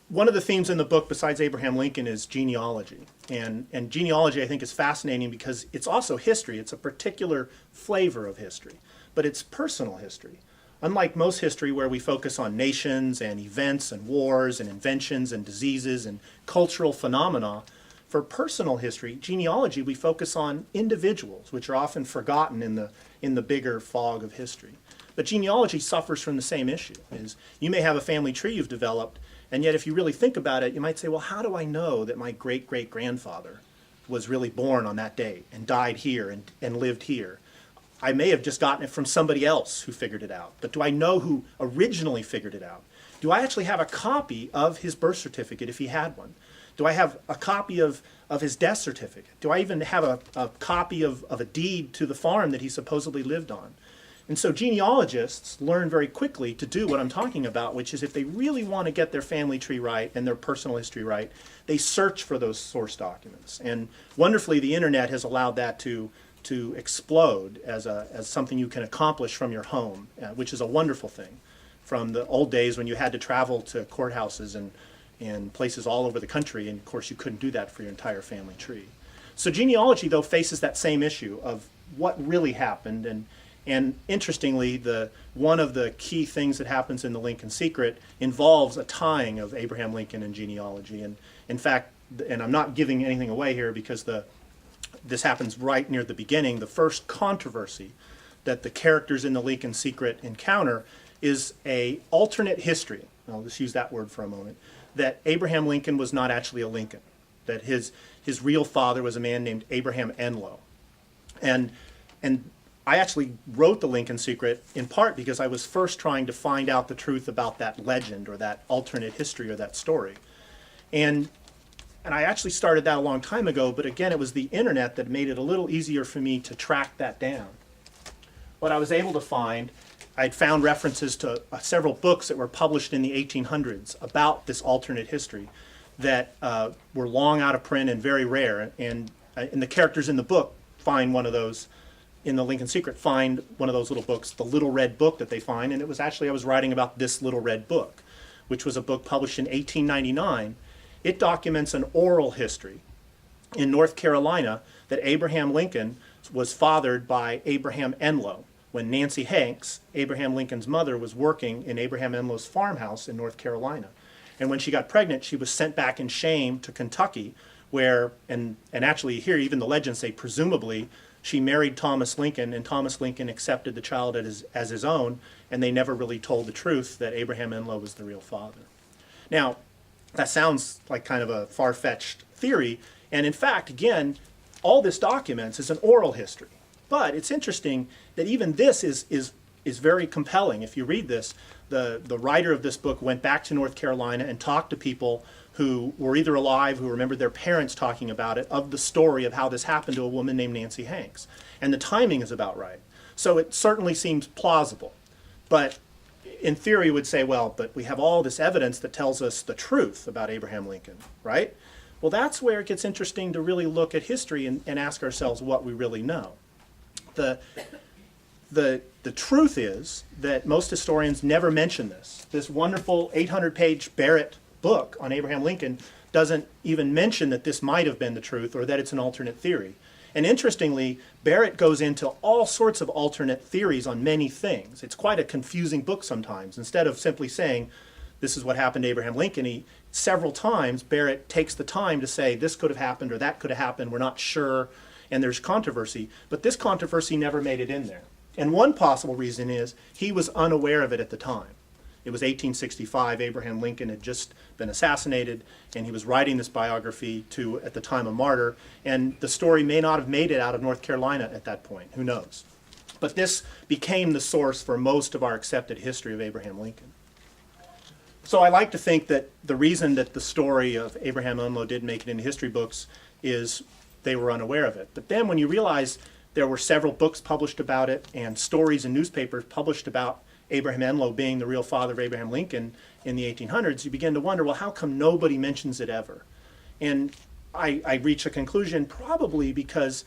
one of the themes in the book, besides Abraham Lincoln, is genealogy. And genealogy, I think, is fascinating because it's also history. It's a particular flavor of history, but it's personal history. Unlike most history where we focus on nations and events and wars and inventions and diseases and cultural phenomena, for personal history, genealogy, we focus on individuals, which are often forgotten in the bigger fog of history. But genealogy suffers from the same issue. Is you may have a family tree you've developed, and yet if you really think about it, you might say, well, how do I know that my great-great-grandfather was really born on that day and died here and lived here? I may have just gotten it from somebody else who figured it out. But do I know who originally figured it out? Do I actually have a copy of his birth certificate if he had one? Do I have a copy of his death certificate? Do I even have a copy of a deed to the farm that he supposedly lived on? And so genealogists learn very quickly to do what I'm talking about, which is if they really want to get their family tree right and their personal history right, they search for those source documents. And wonderfully, the internet has allowed that to explode as something you can accomplish from your home, which is a wonderful thing. From the old days when you had to travel to courthouses and places all over the country, and of course you couldn't do that for your entire family tree. So genealogy, though, faces that same issue of what really happened, and interestingly, one of the key things that happens in The Lincoln Secret involves a tying of Abraham Lincoln and genealogy. And in fact, and I'm not giving anything away here because this happens right near the beginning, the first controversy that the characters in The Lincoln Secret encounter is a alternate history. I'll just use that word for a moment. That Abraham Lincoln was not actually a Lincoln. That his real father was a man named Abraham Enlow. And I actually wrote The Lincoln Secret in part because I was first trying to find out the truth about that legend or that alternate history or that story. And I actually started that a long time ago, but again, it was the internet that made it a little easier for me to track that down. What I was able to find, I'd found references to several books that were published in the 1800s about this alternate history that were long out of print and very rare. And the characters in the book find one of those, in The Lincoln Secret, find one of those little books, the Little Red Book that they find. And it was actually, I was writing about this Little Red Book, which was a book published in 1899. It documents an oral history in North Carolina that Abraham Lincoln was fathered by Abraham Enlow, when Nancy Hanks, Abraham Lincoln's mother, was working in Abraham Enlow's farmhouse in North Carolina. And when she got pregnant, she was sent back in shame to Kentucky, where, and actually here even the legends say presumably, she married Thomas Lincoln, and Thomas Lincoln accepted the child as his own, and they never really told the truth that Abraham Enlow was the real father. Now, that sounds like kind of a far-fetched theory, and in fact, again, all this documents is an oral history. But it's interesting that even this is very compelling. If you read this, the writer of this book went back to North Carolina and talked to people who were either alive, who remembered their parents talking about it, of the story of how this happened to a woman named Nancy Hanks. And the timing is about right. So it certainly seems plausible. But in theory, would say, well, but we have all this evidence that tells us the truth about Abraham Lincoln, right? Well, that's where it gets interesting to really look at history and ask ourselves what we really know. The truth is that most historians never mention this. This wonderful 800-page Barrett book on Abraham Lincoln doesn't even mention that this might have been the truth or that it's an alternate theory. And interestingly, Barrett goes into all sorts of alternate theories on many things. It's quite a confusing book sometimes. Instead of simply saying, this is what happened to Abraham Lincoln, several times Barrett takes the time to say, this could have happened or that could have happened, we're not sure, and there's controversy. But this controversy never made it in there. And one possible reason is he was unaware of it at the time. It was 1865, Abraham Lincoln had just been assassinated, and he was writing this biography to, at the time, a martyr, and the story may not have made it out of North Carolina at that point, who knows. But this became the source for most of our accepted history of Abraham Lincoln. So I like to think that the reason that the story of Abraham Enlow didn't make it into history books is they were unaware of it. But then when you realize there were several books published about it and stories in newspapers published about Abraham Enlow being the real father of Abraham Lincoln in the 1800s, you begin to wonder, well, how come nobody mentions it ever? And I reach a conclusion probably because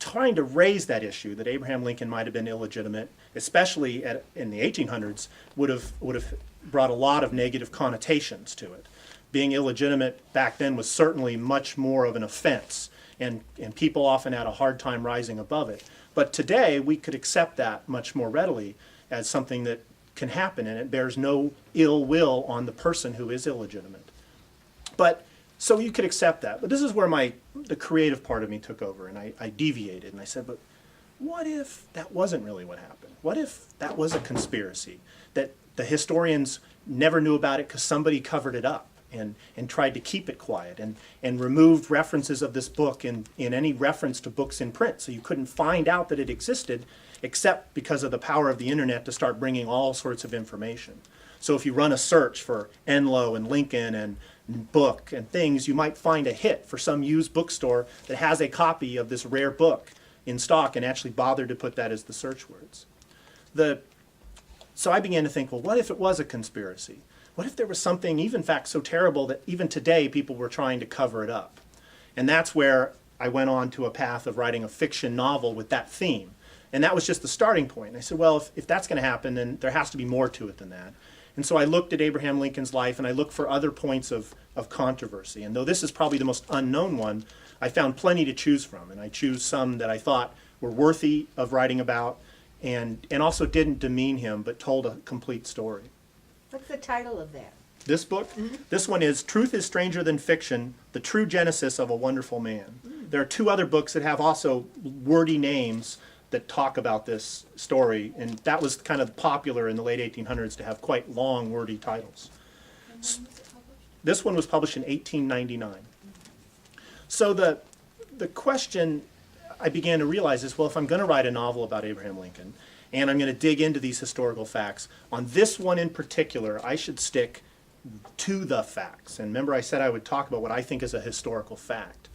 trying to raise that issue that Abraham Lincoln might have been illegitimate, especially in the 1800s, would have brought a lot of negative connotations to it. being illegitimate back then was certainly much more of an offense, and people often had a hard time rising above it. But today, we could accept that much more readily as something that can happen, and it bears no ill will on the person who is illegitimate. But so you could accept that. But this is where the creative part of me took over, and I deviated, and I said, but what if that wasn't really what happened? What if that was a conspiracy, that the historians never knew about it because somebody covered it up and tried to keep it quiet, and removed references of this book in any reference to books in print, so you couldn't find out that it existed except because of the power of the internet to start bringing all sorts of information. So if you run a search for Enloe and Lincoln and book and things, you might find a hit for some used bookstore that has a copy of this rare book in stock and actually bothered to put that as the search words. So I began to think, well, what if it was a conspiracy? What if there was something, even fact, so terrible that even today people were trying to cover it up? And that's where I went on to a path of writing a fiction novel with that theme. And that was just the starting point. And I said, well, if that's going to happen, then there has to be more to it than that. And so I looked at Abraham Lincoln's life, and I looked for other points of controversy. And though this is probably the most unknown one, I found plenty to choose from. And I chose some that I thought were worthy of writing about, and also didn't demean him, but told a complete story. What's the title of that? This book? This one is Truth is Stranger Than Fiction, The True Genesis of a Wonderful Man. There are two other books that have also wordy names that talk about this story, and that was kind of popular in the late 1800s to have quite long, wordy titles. This one was published in 1899. So the question I began to realize is, well, if I'm going to write a novel about Abraham Lincoln, and I'm going to dig into these historical facts, on this one in particular, I should stick to the facts. And remember, I said I would talk about what I think is a historical fact.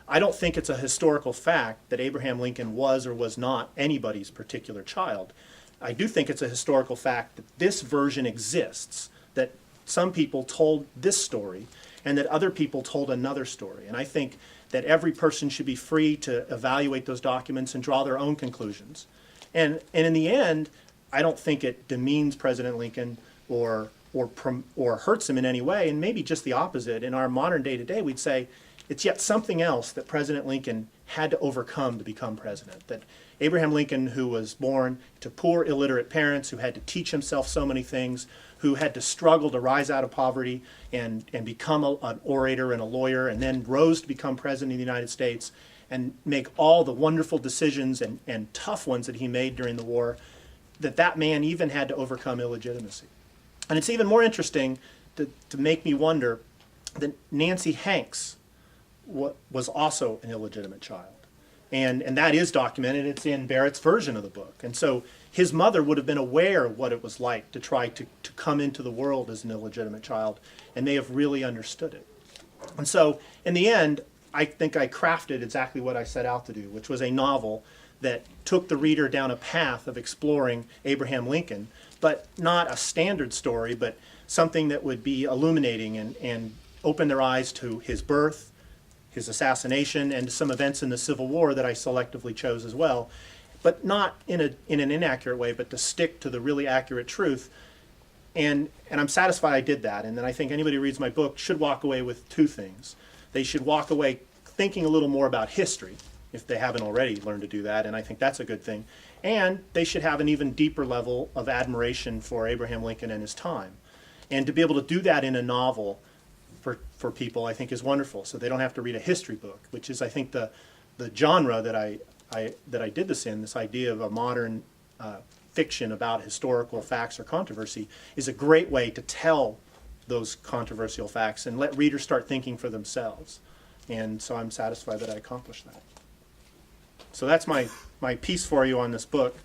I don't think it's a historical fact that Abraham Lincoln was or was not anybody's particular child. I do think it's a historical fact that this version exists, that some people told this story, and that other people told another story. And I think that every person should be free to evaluate those documents and draw their own conclusions. And in the end, I don't think it demeans President Lincoln or hurts him in any way, and maybe just the opposite. In our modern day today, we'd say it's yet something else that President Lincoln had to overcome to become president. That Abraham Lincoln, who was born to poor, illiterate parents, who had to teach himself so many things, who had to struggle to rise out of poverty and become an orator and a lawyer, and then rose to become president of the United States and make all the wonderful decisions and tough ones that he made during the war, that man even had to overcome illegitimacy. And it's even more interesting to make me wonder that Nancy Hanks was also an illegitimate child. And that is documented. It's in Barrett's version of the book. And so his mother would have been aware of what it was like to try to come into the world as an illegitimate child, and may have really understood it. And so in the end, I think I crafted exactly what I set out to do, which was a novel that took the reader down a path of exploring Abraham Lincoln, but not a standard story, but something that would be illuminating and open their eyes to his birth, his assassination, and some events in the Civil War that I selectively chose as well, but not in an inaccurate way, but to stick to the really accurate truth. And I'm satisfied I did that. And then I think anybody who reads my book should walk away with two things. They should walk away thinking a little more about history, if they haven't already learned to do that, and I think that's a good thing. And they should have an even deeper level of admiration for Abraham Lincoln and his time. And to be able to do that in a novel for people, I think, is wonderful. So they don't have to read a history book, which is, I think, the genre that I did this in. This idea of a modern fiction about historical facts or controversy is a great way to tell those controversial facts and let readers start thinking for themselves. And so I'm satisfied that I accomplished that. So that's my piece for you on this book.